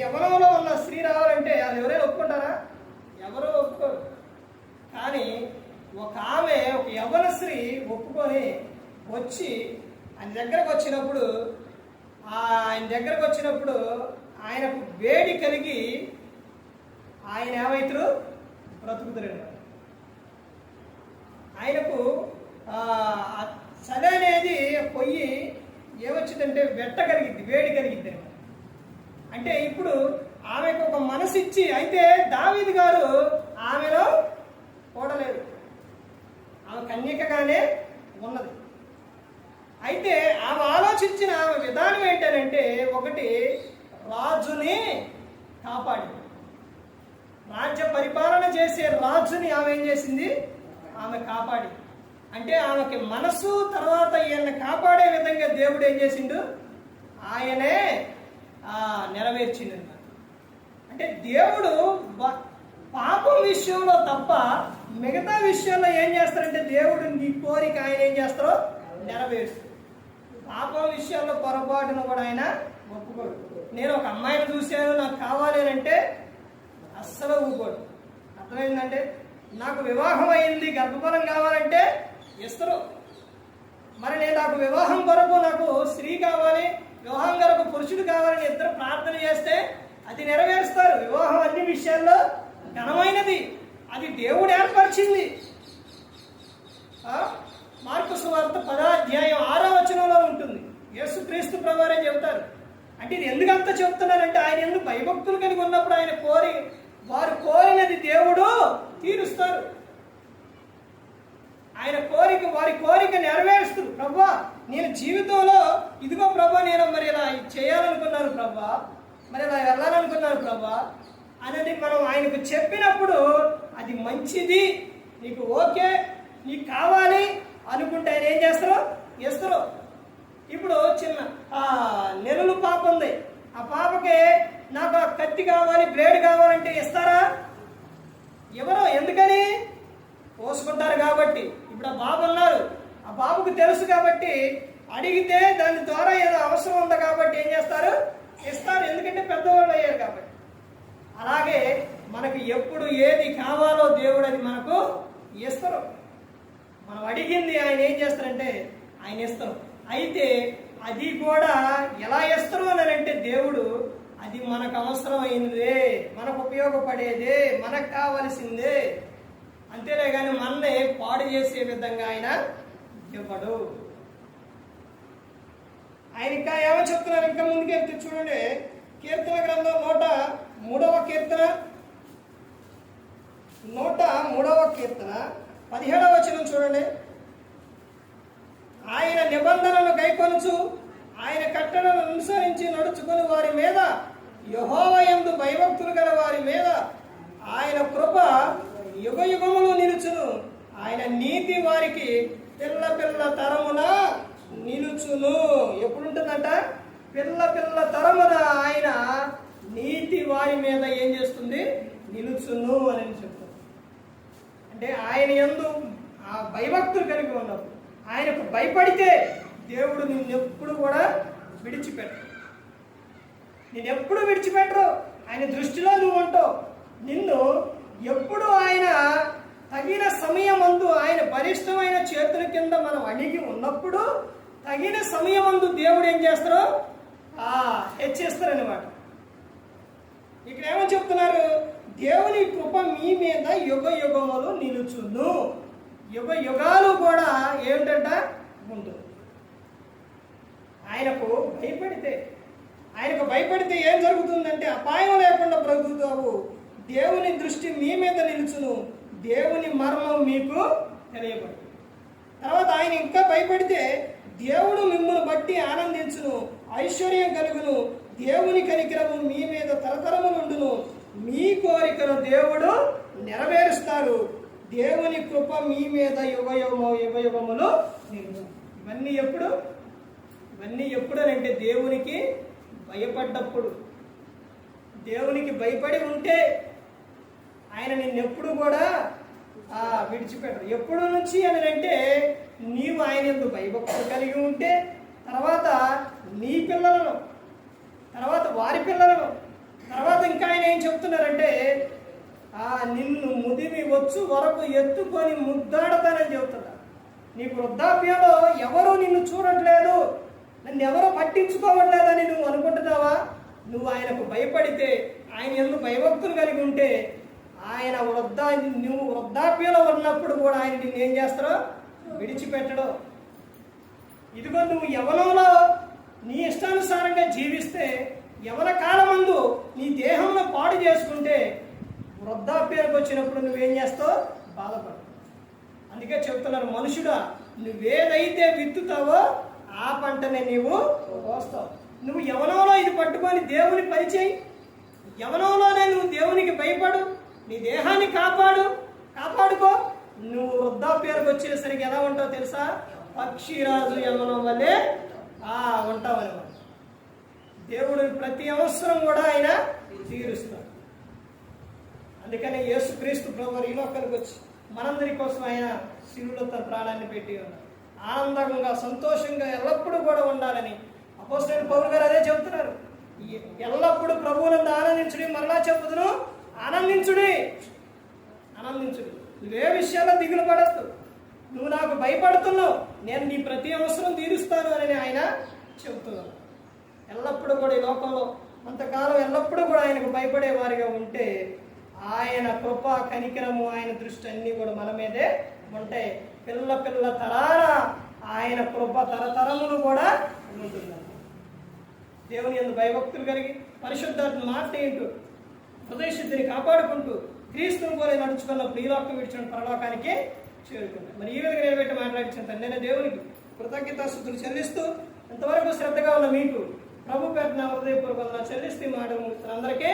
యవనంలో ఉన్న స్త్రీ రావాలంటే అది ఎవరైనా ఒప్పుకుంటారా? ఎవరు ఒప్పుకోరు. కానీ ఒక యవన స్త్రీ ఒప్పుకొని వచ్చి ఆయన దగ్గరకు వచ్చినప్పుడు ఆయనకు వేడి కలిగి ఆయన ఏమైతురు? బ్రతుకుతారు. ఆయనకు చలి అనేది పొయ్యి ఏమొచ్చిందంటే వేడి కలిగిద్ది. అంటే ఇప్పుడు ఆమెకు ఒక మనసు ఇచ్చి, అయితే దావీదు గారు ఆమెలో కూడలేదు, ఆమె కన్యకగానే ఉన్నది. అయితే ఆమె ఆలోచించిన విధానం ఏంటంటే, ఒకటి రాజుని కాపాడి, రాజ్య పరిపాలన చేసే రాజుని ఆమె ఏం చేసింది? ఆమె కాపాడి. అంటే ఆమెకి మనసు, తర్వాత ఈయన్ని కాపాడే విధంగా దేవుడు ఏం చేసిండు? ఆయనే నెరవేర్చిండు. అంటే దేవుడు పాపం విషయంలో తప్ప మిగతా విషయంలో ఏం చేస్తారంటే దేవుడు నీ కోరిక ఆయన ఏం చేస్తారో నెరవేరుస్తాడు. పాపం విషయంలో పొరపాటును కూడా ఆయన ఒప్పుకోడు. నేను ఒక అమ్మాయిని చూశాను, నాకు కావాలి అంటే అస్సలు ఊరుకోడు. అర్థమైందంటే నాకు వివాహం అయింది, గర్భఫలం కావాలంటే ఇస్తారు. మరి నాకు వివాహం కొరకు నాకు స్త్రీ కావాలి, వివాహం కొరకు పురుషుడు కావాలని ఇద్దరు ప్రార్థన చేస్తే అది నెరవేరుస్తారు. వివాహం అన్ని విషయాల్లో ఘనమైనది, అది దేవుడు ఏర్పరిచింది. మార్కు సువార్త 10వ అధ్యాయం 6వ వచనంలో ఉంటుంది. యేసుక్రీస్తు ప్రభువారే చెబుతారు. అంటే ఇది ఎందుకంత చెప్తున్నానంటే ఆయన ఎందుకు భయభక్తులు కలిగి ఉన్నప్పుడు వారు కోరినది దేవుడు తీరుస్తారు. వారి కోరిక నెరవేరుస్తారు. ప్రభా నేను జీవితంలో ఇదిగో ప్రభా నేను మరి ఇలా చేయాలనుకున్నాను ప్రభా, మరి ఇలా వెళ్ళాలనుకున్నాను ప్రభా అనేది మనం ఆయనకు చెప్పినప్పుడు అది మంచిది, నీకు ఓకే, నీకు కావాలి అనుకుంటే ఆయన ఏం చేస్తారు? ఇస్తారు. ఇప్పుడు చిన్న నెలలు పాప ఉంది, ఆ పాపకి నాకు కత్తి కావాలి, బ్లేడ్ కావాలంటే ఇస్తారా? ఎవరో? ఎందుకని? పోసుకుంటారు కాబట్టి. ఇప్పుడు ఆ బాబు ఉన్నారు, ఆ బాబుకు తెలుసు కాబట్టి అడిగితే దాని ద్వారా ఏదో అవసరం ఉంది కాబట్టి ఏం చేస్తారు? ఇస్తారు. ఎందుకంటే పెద్దవాళ్ళు అయ్యారు కాబట్టి. అలాగే మనకు ఎప్పుడు ఏది కావాలో దేవుడు అది మనకు ఇస్తారు. మనం అడిగింది ఆయన ఏం చేస్తారంటే ఆయన ఇస్తారు. అయితే అది కూడా ఎలా ఇస్తారు అని అంటే దేవుడు అది మనకు అవసరమైనదే, మనకు ఉపయోగపడేదే, మనకు కావలసిందే. అంతేలే కానీ మనల్ని పాడు చేసే విధంగా ఆయన ఇవ్వడు. ఆయన ఇంకా ఏమో చెప్తున్నారు, ఇంకా ముందుకెళ్తే చూడండి, కీర్తన గ్రంథం 103వ కీర్తన 103వ కీర్తన 17వ వచనం చూడండి. ఆయన నిబంధనలను గైకొనుచు ఆయన కట్టడలను అనుసరించి నడుచుకుని వారి మీద, యెహోవా యందు భయభక్తులు గల వారి మీద ఆయన కృప యుగ యుగములు నిలుచును. ఆయన నీతి వారికి పిల్ల పిల్ల తరమున నిలుచును. ఎప్పుడుంటుందంట? పిల్ల పిల్ల తరమున ఆయన నీతి వారి మీద ఏం చేస్తుంది? నిలుచును అని చెప్తారు. అంటే ఆయన యందు ఆ భయభక్తులు కలిగి ఉన్నప్పుడు, ఆయనకు భయపడితే దేవుడు నిన్నెప్పుడు కూడా విడిచిపెట్టరు. నేనెప్పుడు విడిచిపెట్టరు. ఆయన దృష్టిలో నువ్వు ఉంటావు. నిన్ను ఎప్పుడు ఆయన తగిన సమయమందు, ఆయన బలిష్టమైన చేతుల కింద మనం అణిగి ఉన్నప్పుడు తగిన సమయమందు దేవుడు ఏం చేస్తారో హెచ్చిస్తారనమాట. ఇక్కడ ఏమో చెప్తున్నారు, దేవుని కృప మీ మీద యుగ యుగములు నిలుచును. యుగ యుగాలు కూడా ఏమిటంట ఉంటుంది. ఆయనకు భయపడితే ఏం జరుగుతుందంటే అపాయం లేకుండా బ్రతుకుతావు. దేవుని దృష్టి మీ మీద నిలుచును, దేవుని మర్మం మీకు తెలియబడు. తర్వాత ఆయన ఇంకా భయపడితే దేవుడు మిమ్మల్ని బట్టి ఆనందించును, ఐశ్వర్యం కలుగును, దేవుని కనికరము మీ మీద తరతరములుండును, మీ కోరికను దేవుడు నెరవేరుస్తారు, దేవుని కృప మీ మీద యుగ యుగములు నిలుచును. ఇవన్నీ ఎప్పుడు అంటే దేవునికి భయపడ్డప్పుడు. దేవునికి భయపడి ఉంటే ఆయన నిన్నెప్పుడు కూడా విడిచిపెట్టరు. ఎప్పుడు నుంచి అని అంటే నీవు ఆయన యందు భయభక్తులు కలిగి ఉంటే, తర్వాత నీ పిల్లలను, తర్వాత వారి పిల్లలను, తర్వాత ఇంకా ఆయన ఏం చెప్తున్నారంటే నిన్ను ముదిమి వచ్చు వరకు ఎత్తుకొని ముద్దాడతానని చెబుతున్నారు. నీకు వృద్ధాప్యంలో ఎవరు నిన్ను చూడట్లేదు, నన్ను ఎవరో పట్టించుకోవట్లేదని నువ్వు అనుకుంటున్నావా? నువ్వు ఆయనకు భయపడితే, ఆయన యందు భయభక్తులు కలిగి ఉంటే, ఆయన నువ్వు వృద్ధాప్యంలో ఉన్నప్పుడు కూడా ఆయన నిన్ను ఏం చేస్తారో విడిచిపెట్టడం. ఇదిగో నువ్వు యవనంలో నీ ఇష్టానుసారంగా జీవిస్తే, యవన కాలమందు నీ దేహంలో పాడు చేసుకుంటే, వృద్ధాప్యానికి వచ్చినప్పుడు నువ్వేం చేస్తావు? బాధపడతావు. అందుకే చెప్తున్నారు, మనుషుడా నువ్వేదైతే విత్తుతావో ఆ పంటనే నీవు కోస్తావు. నువ్వు యవనంలో ఇది పట్టుకొని దేవుని పరిచయి, యవనంలోనే నువ్వు దేవునికి భయపడు, నీ దేహాన్ని కాపాడుకో. నువ్వు వృద్ధాప్యానికి వచ్చేసరికి ఎలా ఉంటావు తెలుసా? పక్షిరాజు యవనం వల్లే ఉంటావు అనమాట. దేవుడు ప్రతి అవసరం కూడా ఆయన తీరుస్తాడు. అందుకని యేసుక్రీస్తు ప్రభువు ఈ లోకానికి వచ్చి మనందరి కోసం ఆయన శిలువలో తన ప్రాణాన్ని పెట్టి ఉన్నారు. ఆనందంగా సంతోషంగా ఎల్లప్పుడూ కూడా ఉండాలని అపోస్తలుడైన పౌలు గారు అదే చెబుతున్నారు. ఎల్లప్పుడూ ప్రభువునందు ఆనందించుడి, మరలా చెప్పుదును ఆనందించుడి. నువ్వే విషయాల్లో దిగులు పడద్దు. నువ్వు నాకు భయపడుతున్నావు, నేను నీ ప్రతి అవసరం తీరుస్తాను అని ఆయన చెబుతున్నాను. ఎల్లప్పుడూ కూడా ఈ లోకంలో అంతకాలం ఎల్లప్పుడూ కూడా ఆయనకు భయపడే వారిగా ఉంటే ఆయన కృప కనికరము ఆయన దృష్టి అన్నీ కూడా మన మీదే ఉంటాయి. పిల్ల పిల్ల తరాన ఆయన కృప తరతరములు కూడా ఉంటుందండి. దేవుని యందు భయభక్తులు కలిగి పరిశుద్ధాత్మ మాట ఏంటూ హృదయ శుద్ధిని కాపాడుకుంటూ క్రీస్తుని పోలే నడుచుకున్నప్పుడు ఈ లోకం విడిచిన పరలోకానికి చేరుకుంది. మరి ఈ విధంగా నిలబెట్టి మాట్లాడించిన తండ్రి దేవునికి కృతజ్ఞతాస్తుతులు చెల్లిస్తూ, ఎంతవరకు శ్రద్ధగా ఉన్న మీకు ప్రభు పేరున హృదయపూర్వకంగా చెల్లిస్తూ మాట అందరికీ